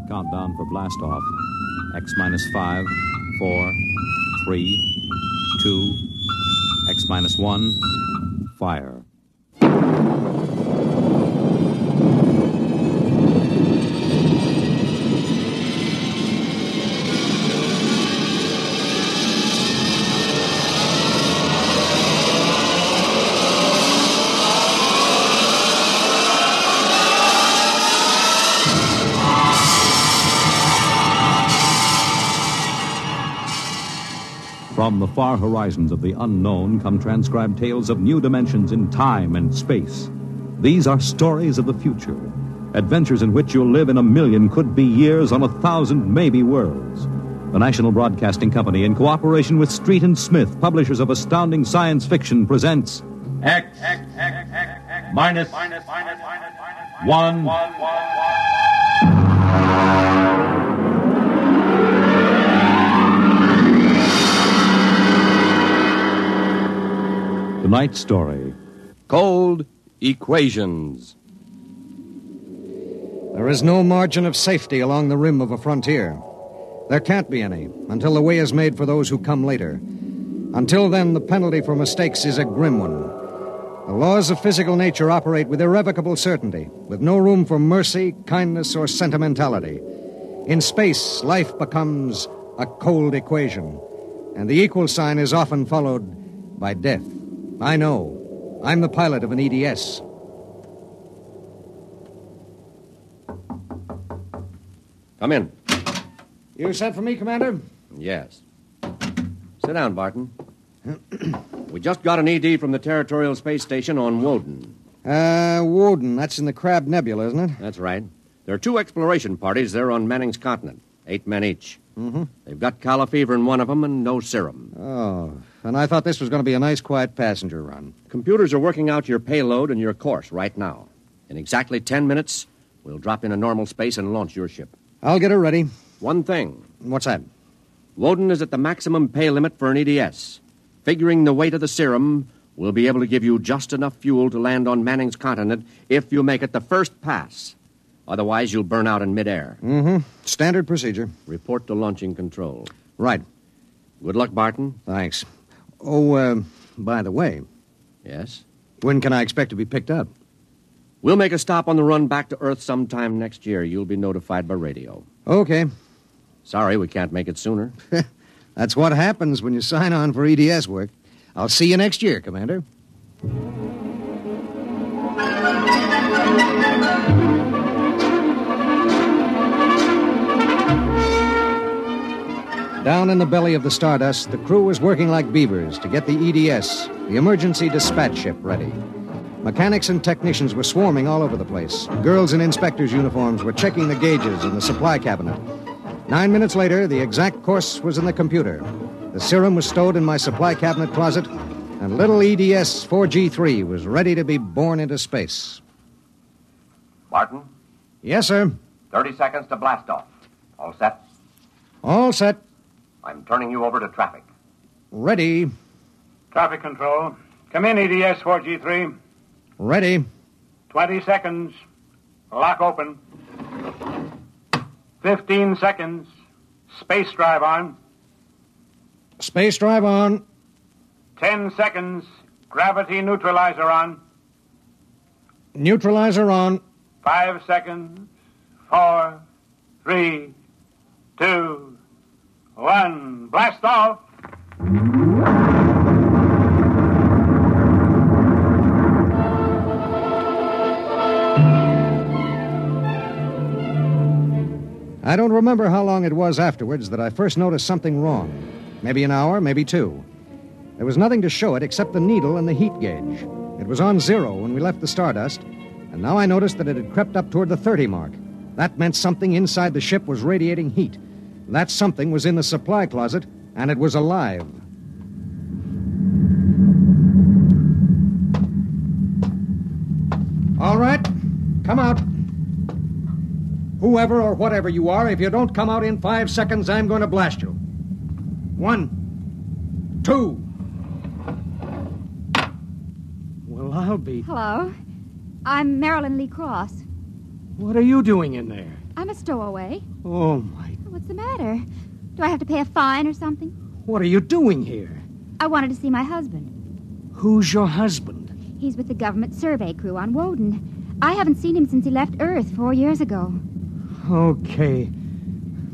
Countdown for blast off. X minus 5, 4, 3, 2, X minus 1, fire. From the far horizons of the unknown come transcribed tales of new dimensions in time and space. These are stories of the future, adventures in which you'll live in 1,000,000 could-be years on 1,000 maybe worlds. The National Broadcasting Company, in cooperation with Street and Smith, publishers of astounding science fiction, presents X minus 1. Tonight's story. Cold Equations. There is no margin of safety along the rim of a frontier. There can't be any until the way is made for those who come later. Until then, the penalty for mistakes is a grim one. The laws of physical nature operate with irrevocable certainty, with no room for mercy, kindness, or sentimentality. In space, life becomes a cold equation, and the equal sign is often followed by death. I know. I'm the pilot of an EDS. Come in. You sent for me, Commander? Yes. Sit down, Barton. We just got an ED from the Territorial Space Station on Woden. Woden. That's in the Crab Nebula, isn't it? That's right. There are 2 exploration parties there on Manning's continent. 8 men each. Mm-hmm. They've got calla fever in one of them and no serum. Oh, and I thought this was going to be a nice, quiet passenger run. Computers are working out your payload and your course right now. In exactly 10 minutes, we'll drop into normal space and launch your ship. I'll get her ready. One thing. What's that? Woden is at the maximum pay limit for an EDS. Figuring the weight of the serum, we'll be able to give you just enough fuel to land on Manning's continent if you make it the first pass. Otherwise, you'll burn out in midair. Mm-hmm. Standard procedure. Report to launching control. Right. Good luck, Barton. Thanks. Oh, by the way. Yes? When can I expect to be picked up? We'll make a stop on the run back to Earth sometime next year. You'll be notified by radio. Okay. Sorry, we can't make it sooner. That's what happens when you sign on for EDS work. I'll see you next year, Commander. Down in the belly of the Stardust, the crew was working like beavers to get the EDS, the emergency dispatch ship, ready. Mechanics and technicians were swarming all over the place. Girls in inspectors' uniforms were checking the gauges in the supply cabinet. 9 minutes later, the exact course was in the computer. The serum was stowed in my supply cabinet closet, and little EDS 4G3 was ready to be born into space. Barton? Yes, sir. 30 seconds to blast off. All set? All set. I'm turning you over to traffic. Ready. Traffic control. Come in, EDS 4G3. Ready. 20 seconds. Lock open. 15 seconds. Space drive on. Space drive on. 10 seconds. Gravity neutralizer on. Neutralizer on. 5 seconds. 4, 3, 2, 1. Blast off. I don't remember how long it was afterwards that I first noticed something wrong. Maybe an hour, maybe 2. There was nothing to show it except the needle and the heat gauge. It was on 0 when we left the Stardust, and now I noticed that it had crept up toward the 30 mark. That meant something inside the ship was radiating heat. That something was in the supply closet, and it was alive. All right, come out. Whoever or whatever you are, if you don't come out in 5 seconds, I'm going to blast you. 1, 2. Well, I'll be... Hello. I'm Marilyn Lee Cross. What are you doing in there? I'm a stowaway. Oh, my... What's the matter? Do I have to pay a fine or something? What are you doing here? I wanted to see my husband. Who's your husband? He's with the government survey crew on Woden. I haven't seen him since he left Earth 4 years ago. Okay.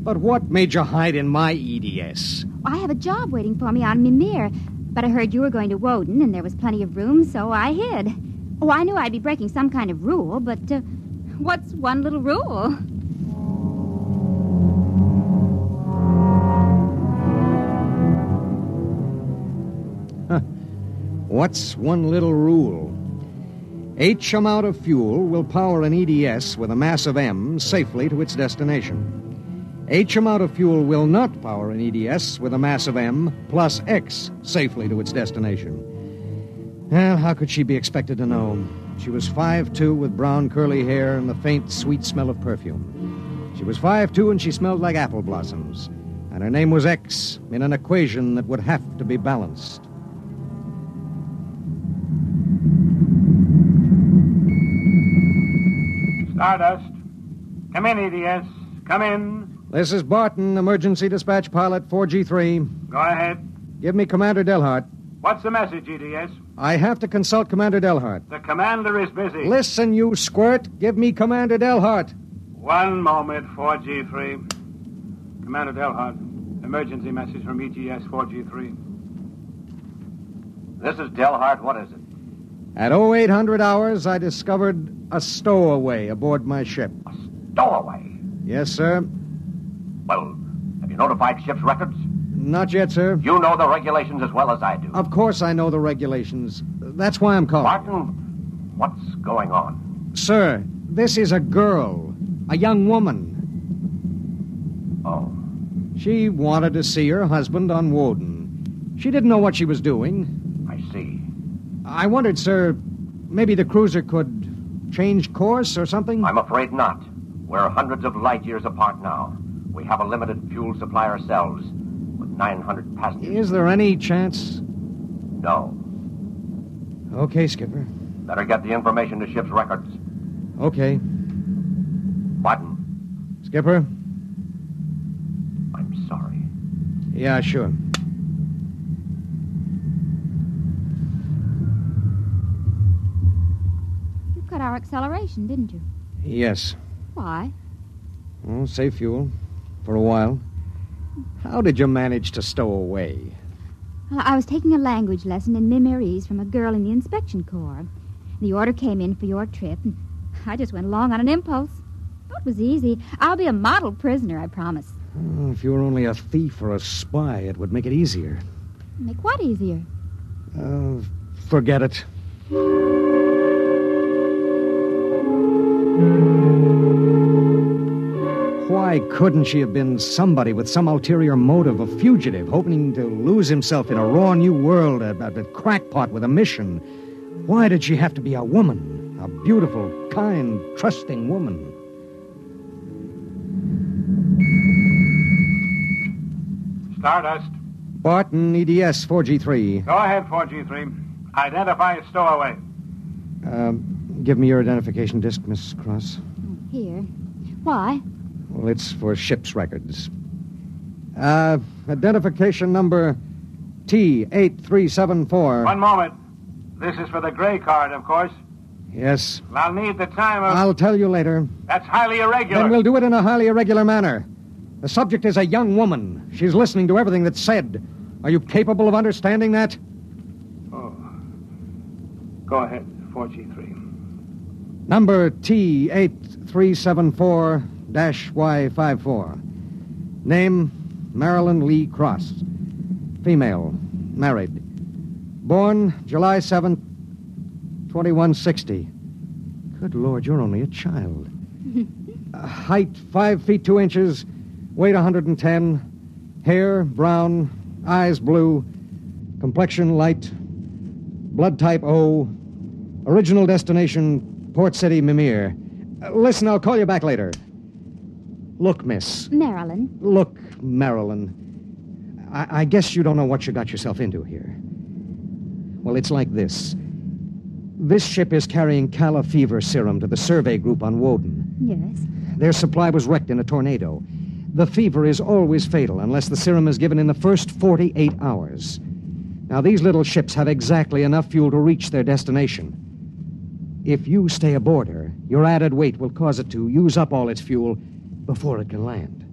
But what made you hide in my EDS? I have a job waiting for me on Mimir, but I heard you were going to Woden and there was plenty of room, so I hid. Oh, I knew I'd be breaking some kind of rule, but what's one little rule? What's one little rule? H amount of fuel will power an EDS with a mass of M safely to its destination. H amount of fuel will not power an EDS with a mass of M plus X safely to its destination. Well, how could she be expected to know? She was 5'2" with brown curly hair and the faint, sweet smell of perfume. She was 5'2" and she smelled like apple blossoms. And her name was X in an equation that would have to be balanced. Stardust. Come in, EDS. Come in. This is Barton, emergency dispatch pilot 4G3. Go ahead. Give me Commander Delhart. What's the message, EDS? I have to consult Commander Delhart. The commander is busy. Listen, you squirt. Give me Commander Delhart. One moment, 4G3. Commander Delhart. Emergency message from EGS 4G3. This is Delhart. What is it? At 0800 hours, I discovered a stowaway aboard my ship. A stowaway? Yes, sir. Well, have you notified ship's records? Not yet, sir. You know the regulations as well as I do. Of course I know the regulations. That's why I'm calling. Barton, what's going on? Sir, this is a girl. A young woman. Oh. She wanted to see her husband on Woden. She didn't know what she was doing. I see. I wondered, sir, maybe the cruiser could change course or something? I'm afraid not. We're hundreds of light years apart now. We have a limited fuel supply ourselves, with 900 passengers. Is there any chance? No. Okay, Skipper. Better get the information to ship's records. Okay. Barton. Skipper? I'm sorry. Yeah, sure. You cut our acceleration, didn't you? Yes. Why? Oh, save fuel. For a while. How did you manage to stow away? I was taking a language lesson in Mimirese from a girl in the inspection corps. The order came in for your trip, and I just went along on an impulse. Oh, it was easy. I'll be a model prisoner, I promise. Oh, if you were only a thief or a spy, it would make it easier. Make what easier? Forget it. Why couldn't she have been somebody with some ulterior motive, a fugitive, hoping to lose himself in a raw new world, a crackpot with a mission? Why did she have to be a woman? A beautiful, kind, trusting woman? Stardust. Barton, EDS 4G3. Go ahead, 4G3. Identify a stowaway. Give me your identification disc, Miss Cross. Here. Why? Well, it's for ship's records. Identification number T8374. One moment. This is for the gray card, of course. Yes. I'll need the time of... I'll tell you later. That's highly irregular. Then we'll do it in a highly irregular manner. The subject is a young woman. She's listening to everything that's said. Are you capable of understanding that? Oh. Go ahead, 4G3. Number T8374-Y54. Name, Marilyn Lee Cross. Female, married. Born July 7th, 2160. Good Lord, you're only a child. Height, 5 feet 2 inches. Weight, 110. Hair, brown. Eyes, blue. Complexion, light. Blood type, O. Original destination, Port City, Mimir. Listen, I'll call you back later. Look, miss. Marilyn. Look, Marilyn. I guess you don't know what you got yourself into here. Well, it's like this. This ship is carrying Calla fever serum to the survey group on Woden. Yes. Their supply was wrecked in a tornado. The fever is always fatal unless the serum is given in the first 48 hours. Now, these little ships have exactly enough fuel to reach their destination. If you stay aboard her, your added weight will cause it to use up all its fuel before it can land.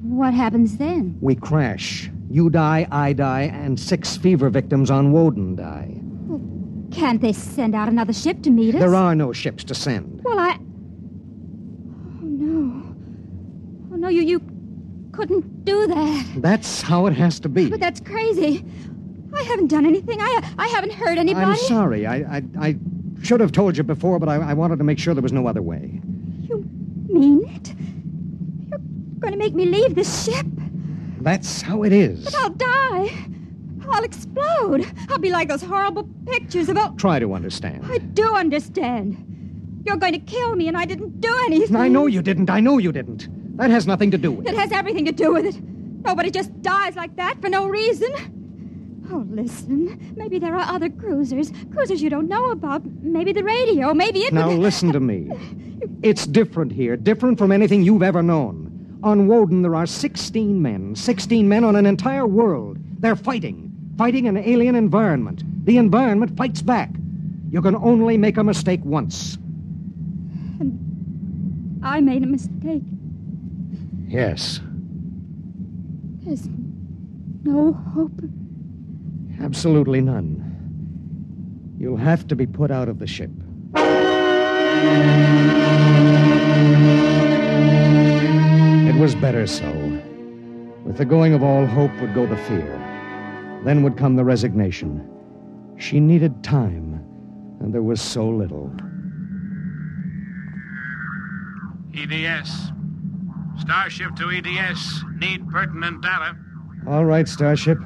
What happens then? We crash. You die, I die, and 6 fever victims on Woden die. Well, can't they send out another ship to meet us? There are no ships to send. Well, Oh, no. Oh, no, you couldn't do that. That's how it has to be. But that's crazy. I haven't done anything. I haven't hurt anybody. I'm sorry. I should have told you before, but I wanted to make sure there was no other way. You mean it? You're going to make me leave this ship? That's how it is. But I'll die. I'll explode. I'll be like those horrible pictures about... Try to understand. I do understand. You're going to kill me, and I didn't do anything. I know you didn't. That has nothing to do with it. It has everything to do with it. Nobody just dies like that for no reason. Oh, listen. Maybe there are other cruisers. Cruisers you don't know about. Maybe the radio. Maybe it... Now, listen to me. It's different here. Different from anything you've ever known. On Woden, there are 16 men. 16 men on an entire world. They're fighting an alien environment. The environment fights back. You can only make a mistake once. And I made a mistake. Yes. There's no hope. Absolutely none. You'll have to be put out of the ship. It was better so. With the going of all hope would go the fear. Then would come the resignation. She needed time, and there was so little. EDS. Starship to EDS. Need pertinent data. All right, Starship.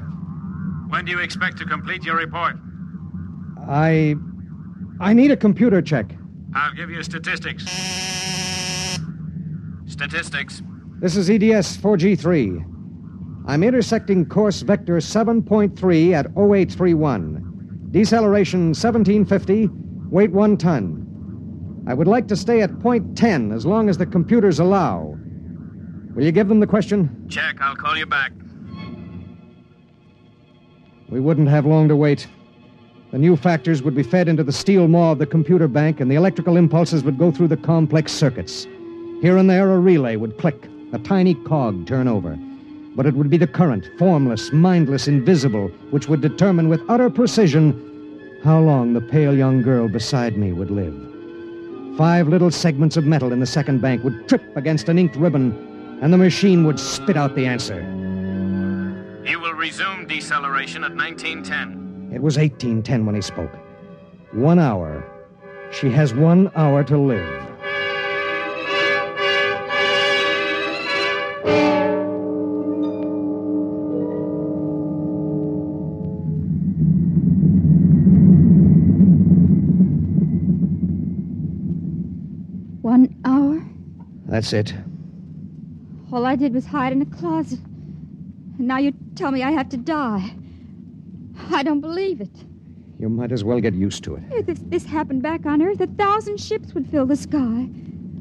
When do you expect to complete your report? I need a computer check. I'll give you statistics. Statistics. This is EDS 4G3. I'm intersecting course vector 7.3 at 0831. Deceleration 1750, weight 1 ton. I would like to stay at point 10 as long as the computers allow. Will you give them the question? Check. I'll call you back. We wouldn't have long to wait. The new factors would be fed into the steel maw of the computer bank, and the electrical impulses would go through the complex circuits. Here and there, a relay would click, a tiny cog turn over. But it would be the current, formless, mindless, invisible, which would determine with utter precision how long the pale young girl beside me would live. 5 little segments of metal in the second bank would trip against an inked ribbon, and the machine would spit out the answer. You will resume deceleration at 1910. It was 1810 when he spoke. 1 hour. She has 1 hour to live. That's it. All I did was hide in a closet. And now you tell me I have to die. I don't believe it. You might as well get used to it. If this happened back on Earth, 1,000 ships would fill the sky.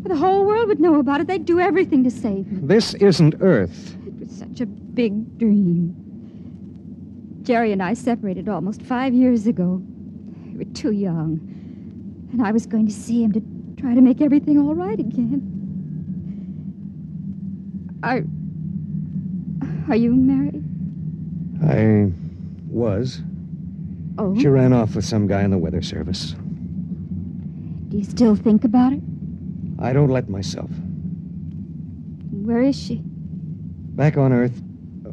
The whole world would know about it. They'd do everything to save me. This isn't Earth. It was such a big dream. Jerry and I separated almost 5 years ago. We were too young. And I was going to see him to try to make everything all right again. Are you married? I was. Oh? She ran off with some guy in the weather service. Do you still think about it? I don't let myself. Where is she? Back on Earth.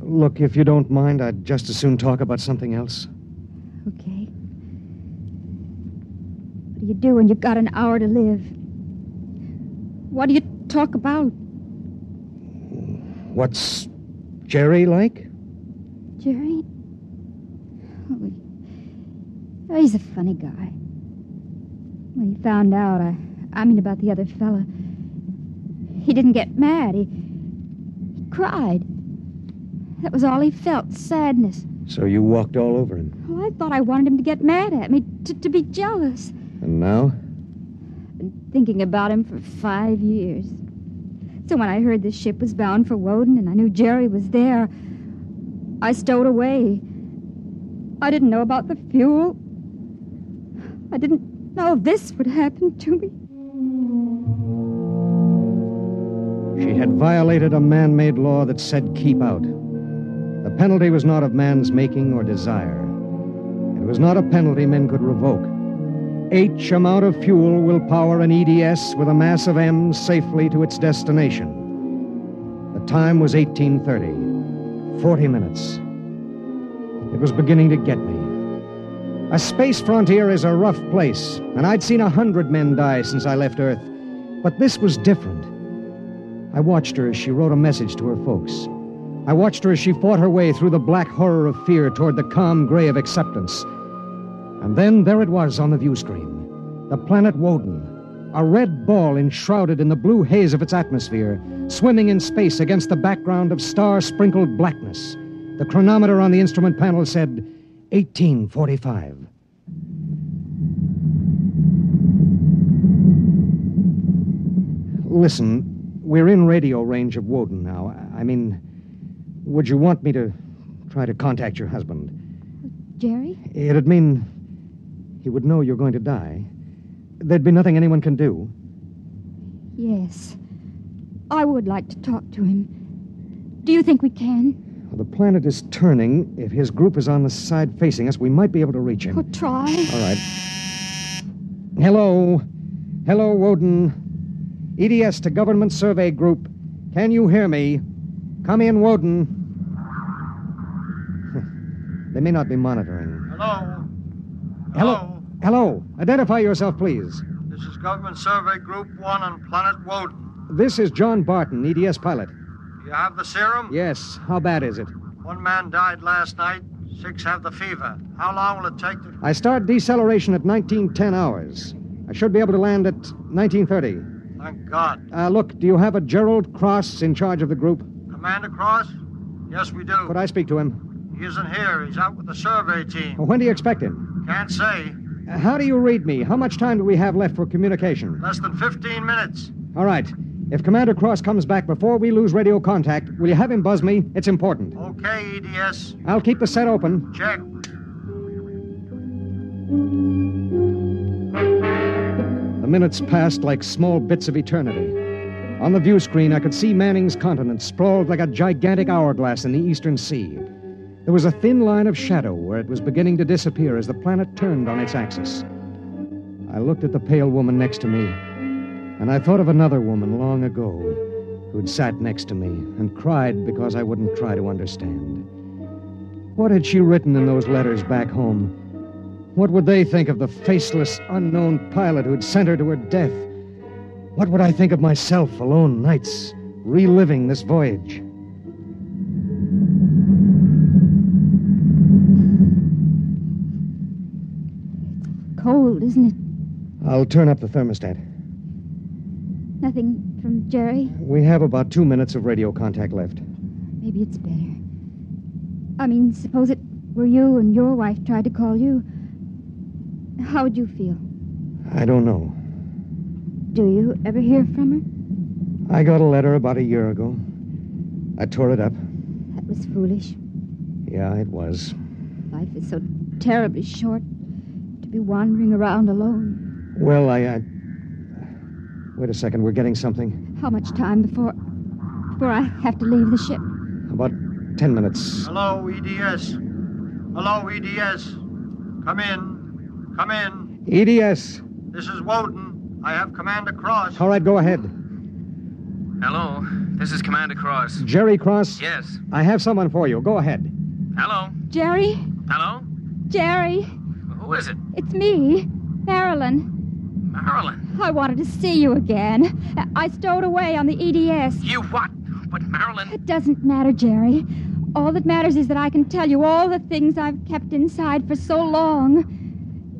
Look, if you don't mind, I'd just as soon talk about something else. Okay. What do you do when you've got an hour to live? What do you talk about? What's Jerry like? Jerry? Oh, he's a funny guy. When he found out, I mean about the other fella, he didn't get mad. He cried. That was all he felt, sadness. So you walked all over him? Oh, I thought I wanted him to get mad at me, to be jealous. And now? been thinking about him for 5 years. So when I heard the ship was bound for Woden and I knew Jerry was there, I stowed away. I didn't know about the fuel. I didn't know this would happen to me. She had violated a man-made law that said keep out. The penalty was not of man's making or desire. It was not a penalty men could revoke. H amount of fuel will power an EDS with a mass of M safely to its destination. The time was 1830. 40 minutes. It was beginning to get me. A space frontier is a rough place, and I'd seen 100 men die since I left Earth. But this was different. I watched her as she wrote a message to her folks. I watched her as she fought her way through the black horror of fear toward the calm gray of acceptance. And then there it was on the view screen. The planet Woden. A red ball enshrouded in the blue haze of its atmosphere, swimming in space against the background of star-sprinkled blackness. The chronometer on the instrument panel said 1845. Listen, we're in radio range of Woden now. I mean, would you want me to try to contact your husband? Jerry? It'd mean he would know you're going to die. There'd be nothing anyone can do. Yes. I would like to talk to him. Do you think we can? Well, the planet is turning. If his group is on the side facing us, we might be able to reach him. Oh, try. All right. Hello. Hello, Woden. EDS to Government Survey Group. Can you hear me? Come in, Woden. They may not be monitoring. Hello? Hello? Hello. Identify yourself, please. This is Government Survey Group 1 on Planet Woden. This is John Barton, EDS pilot. Do you have the serum? Yes. How bad is it? 1 man died last night. 6 have the fever. How long will it take to... I start deceleration at 1910 hours. I should be able to land at 1930. Thank God. Look, do you have a Gerald Cross in charge of the group? Commander Cross? Yes, we do. Could I speak to him? He isn't here. He's out with the survey team. When do you expect him? Can't say. How do you read me? How much time do we have left for communication? Less than 15 minutes. All right. If Commander Cross comes back before we lose radio contact, will you have him buzz me? It's important. Okay, EDS. I'll keep the set open. Check. The minutes passed like small bits of eternity. On the view screen, I could see Manning's continent sprawled like a gigantic hourglass in the eastern sea. There was a thin line of shadow where it was beginning to disappear as the planet turned on its axis. I looked at the pale woman next to me, and I thought of another woman long ago who'd sat next to me and cried because I wouldn't try to understand. What had she written in those letters back home? What would they think of the faceless, unknown pilot who'd sent her to her death? What would I think of myself alone nights, reliving this voyage? Cold, isn't it? I'll turn up the thermostat. Nothing from Jerry? We have about 2 minutes of radio contact left. Maybe it's better. I mean, suppose it were you and your wife tried to call you. How would you feel? I don't know. Do you ever hear from her? I got a letter about a year ago. I tore it up. That was foolish. Yeah, it was. Life is so terribly short to be wandering around alone. Well, Wait a second, we're getting something. How much time before I have to leave the ship? About 10 minutes. Hello, EDS. Hello, EDS. Come in. Come in. EDS. This is Woden. I have Commander Cross. All right, go ahead. Hello, this is Commander Cross. Jerry Cross? Yes. I have someone for you. Go ahead. Hello. Jerry? Hello? Jerry? Who is it? It's me, Marilyn. Marilyn. I wanted to see you again. I stowed away on the EDS. You what? But Marilyn... It doesn't matter, Jerry. All that matters is that I can tell you all the things I've kept inside for so long.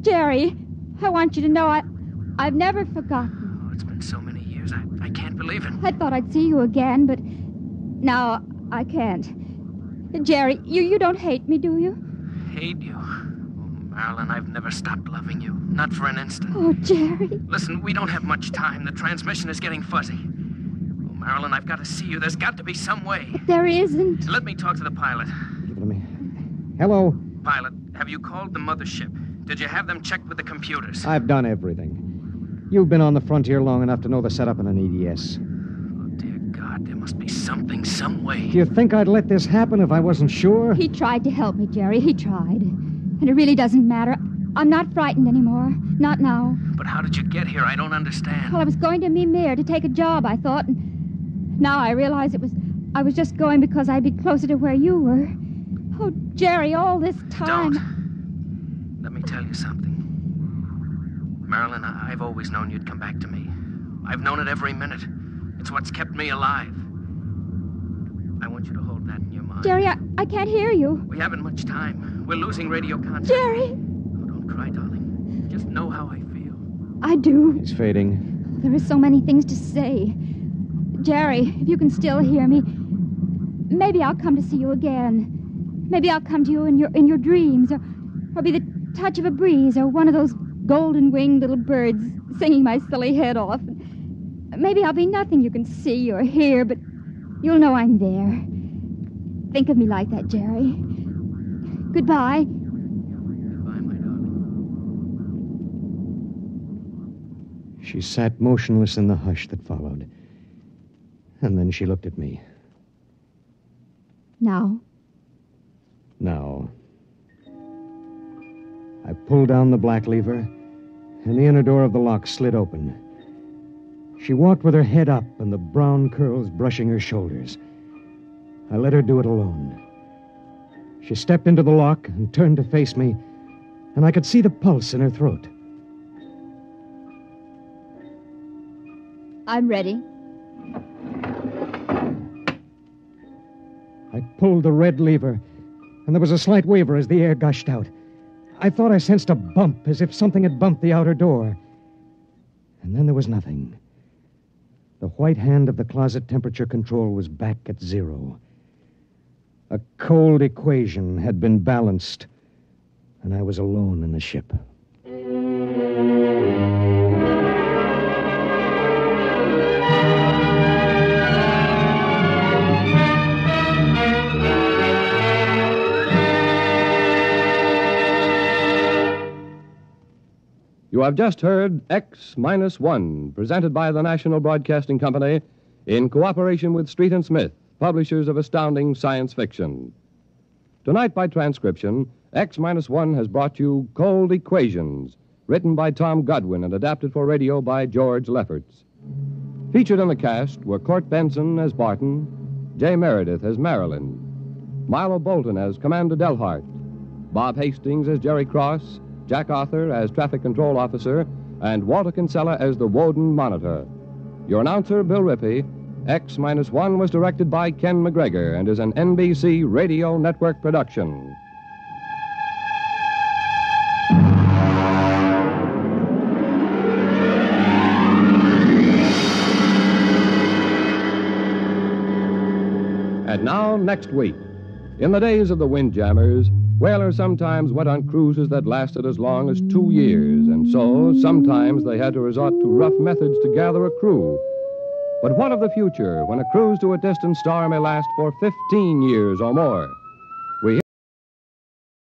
Jerry, I want you to know I've never forgotten. Oh, it's been so many years. I can't believe it. I thought I'd see you again, but now I can't. Jerry, you don't hate me, do you? Hate you? Marilyn, I've never stopped loving you. Not for an instant. Oh, Jerry. Listen, we don't have much time. The transmission is getting fuzzy. Oh, Marilyn, I've got to see you. There's got to be some way. There isn't. Let me talk to the pilot. Give it to me. Hello. Pilot, have you called the mothership? Did you have them checked with the computers? I've done everything. You've been on the frontier long enough to know the setup in an EDS. Oh, dear God, there must be something, some way. Do you think I'd let this happen if I wasn't sure? He tried to help me, Jerry. He tried. And it really doesn't matter. I'm not frightened anymore. Not now. But how did you get here? I don't understand. Well, I was going to Mimir to take a job, I thought. And now I realize I was just going because I'd be closer to where you were. Oh, Jerry, all this time... Don't. Let me tell you something. Marilyn, I've always known you'd come back to me. I've known it every minute. It's what's kept me alive. I want you to hold that in your mind. Jerry, I can't hear you. We haven't much time. We're losing radio contact. Jerry! Oh, don't cry, darling. Just know how I feel. I do. It's fading. There are so many things to say. Jerry, if you can still hear me, maybe I'll come to see you again. Maybe I'll come to you in your dreams, or be the touch of a breeze, or one of those golden-winged little birds singing my silly head off. Maybe I'll be nothing you can see or hear, but you'll know I'm there. Think of me like that, Jerry. Goodbye. Goodbye, my darling. She sat motionless in the hush that followed. And then she looked at me. Now? Now. I pulled down the black lever, and the inner door of the lock slid open. She walked with her head up and the brown curls brushing her shoulders. I let her do it alone. She stepped into the lock and turned to face me, and I could see the pulse in her throat. I'm ready. I pulled the red lever, and there was a slight waver as the air gushed out. I thought I sensed a bump, as if something had bumped the outer door. And then there was nothing. The white hand of the closet temperature control was back at 0. A cold equation had been balanced, and I was alone in the ship. You have just heard X-1, presented by the National Broadcasting Company in cooperation with Street and Smith, publishers of astounding science fiction. Tonight, by transcription, X-1 has brought you Cold Equations, written by Tom Godwin and adapted for radio by George Lefferts. Featured in the cast were Court Benson as Barton, J. Meredith as Marilyn, Milo Bolton as Commander Delhart, Bob Hastings as Jerry Cross, Jack Arthur as Traffic Control Officer, and Walter Kinsella as the Woden Monitor. Your announcer, Bill Rippey. X-1 was directed by Ken McGregor and is an NBC Radio Network production. And now, next week. In the days of the Windjammers, whalers sometimes went on cruises that lasted as long as 2 years, and so sometimes they had to resort to rough methods to gather a crew. But what of the future when a cruise to a distant star may last for 15 years or more?